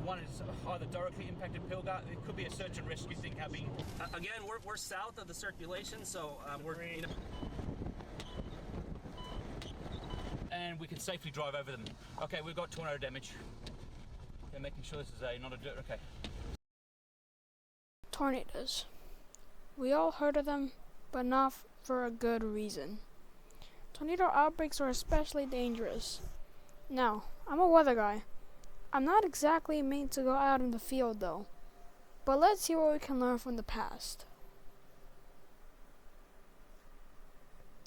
one is either directly impacted Pilger. It could be a search and rescue thing happening. Again, we're south of the circulation, so we're and we can safely drive over them. Okay, we've got tornado damage. They're making sure this is not a dirt. Okay. Tornadoes. We all heard of them, but not for a good reason. Tornado outbreaks are especially dangerous. Now, I'm a weather guy. I'm not exactly made to go out in the field though, but let's see what we can learn from the past.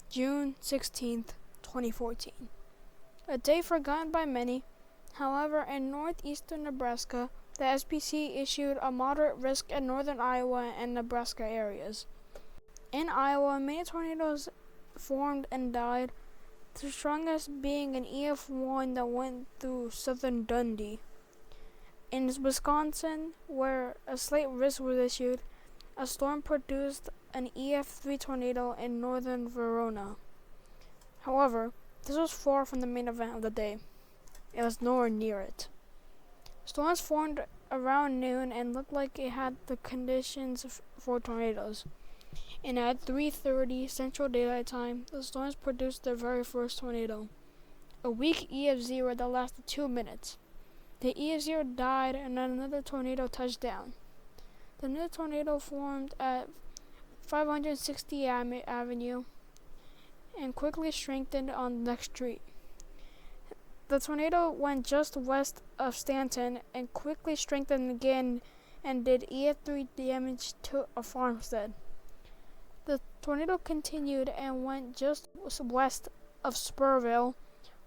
June 16th, 2014. A day forgotten by many. However, in northeastern Nebraska, the SPC issued a moderate risk in northern Iowa and Nebraska areas. In Iowa, many tornadoes formed and died, the strongest being an EF1 that went through southern Dundee. In Wisconsin, where a slight risk was issued, a storm produced an EF3 tornado in northern Verona. However, this was far from the main event of the day. It was nowhere near it. Storms formed around noon and looked like it had the conditions for tornadoes. And at 3:30 Central Daylight Time, the storms produced their very first tornado. A weak EF0 that lasted 2 minutes. The EF0 died and another tornado touched down. The new tornado formed at 560 Avenue and quickly strengthened on the next street. The tornado went just west of Stanton and quickly strengthened again and did EF3 damage to a farmstead. The tornado continued and went just west of Spurville,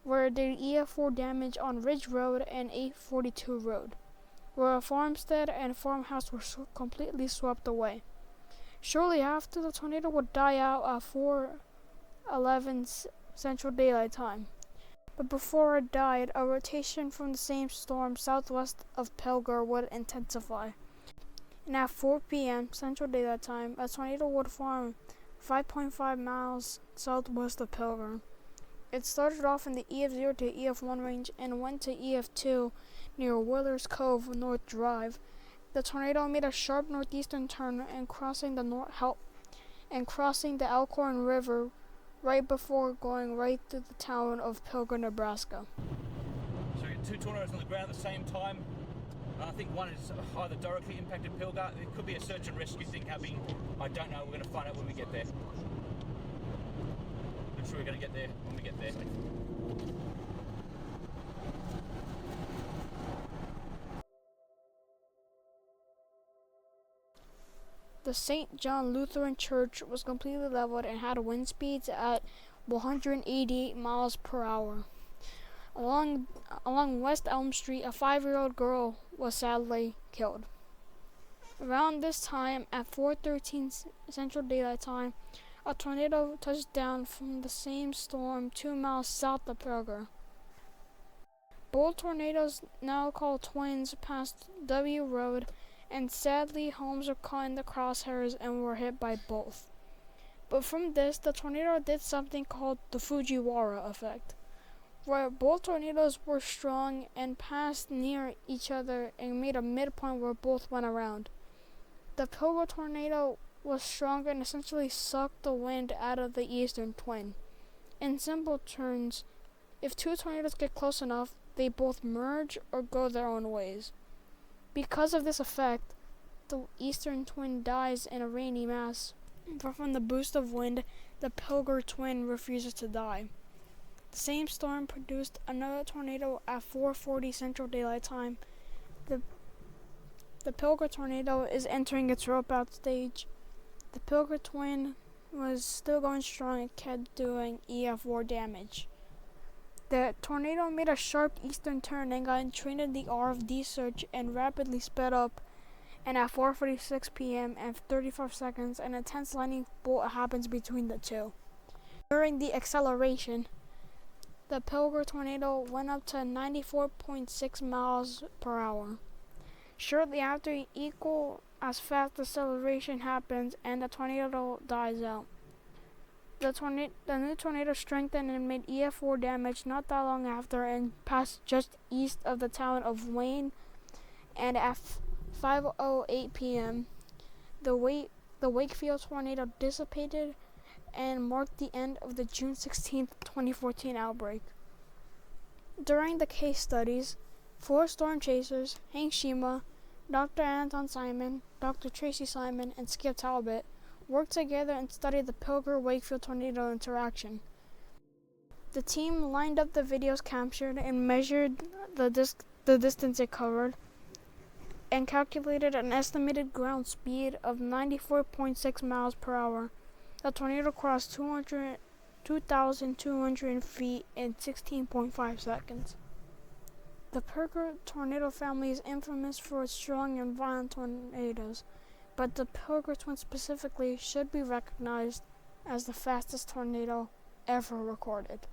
where it did EF4 damage on Ridge Road and 842 Road, where a farmstead and farmhouse were completely swept away. Shortly after, the tornado would die out at 4:11 Central Daylight Time. But before it died, a rotation from the same storm southwest of Pilger would intensify. And at 4 p.m. Central Daylight Time, a tornado would form 5.5 miles southwest of Pilger. It started off in the EF0 to EF1 range and went to EF2 near Wheeler's Cove North Drive. The tornado made a sharp northeastern turn and crossing the Elkhorn River right before going right through the town of Pilger, Nebraska. So we got two tornadoes on the ground at the same time. I think one is either directly impacted Pilger. It could be a search and rescue thing happening. I don't know. We're going to find out when we get there. I'm sure we're going to get there when we get there. The St. John Lutheran Church was completely leveled and had wind speeds at 188 miles per hour. Along West Elm Street, a 5-year-old girl was sadly killed. Around this time, at 4:13 Central Daylight Time, a tornado touched down from the same storm 2 miles south of Pilger. Both tornadoes, now called twins, passed W Road, and sadly homes were caught in the crosshairs and were hit by both. But from this, the tornado did something called the Fujiwara effect, where both tornadoes were strong and passed near each other and made a midpoint where both went around. The Pilger tornado was stronger and essentially sucked the wind out of the eastern twin. In simple terms, if two tornadoes get close enough, they both merge or go their own ways. Because of this effect, the eastern twin dies in a rainy mass, but from the boost of wind, the Pilger twin refuses to die. The same storm produced another tornado at 4:40 Central Daylight Time. The Pilger tornado is entering its rope-out stage. The Pilger twin was still going strong and kept doing EF4 damage. The tornado made a sharp eastern turn and got entrained in the RFD surge and rapidly sped up. And at 4:46 p.m. and 35 seconds, an intense lightning bolt happens between the two. During the acceleration, the Pilger tornado went up to 94.6 miles per hour. Shortly after, equal as fast acceleration happens and the tornado dies out. The new tornado strengthened and made EF4 damage not that long after and passed just east of the town of Wayne and at 5:08 p.m., the Wakefield tornado dissipated and marked the end of the June 16, 2014 outbreak. During the case studies, 4 storm chasers, Hank Shima, Dr. Anton Simon, Dr. Tracy Simon, and Skip Talbot, worked together and studied the Pilger-Wakefield tornado interaction. The team lined up the videos captured and measured the distance it covered, and calculated an estimated ground speed of 94.6 miles per hour. The tornado crossed 2,200 feet in 16.5 seconds. The Pilger tornado family is infamous for its strong and violent tornadoes, but the Pilger twins specifically should be recognized as the fastest tornado ever recorded.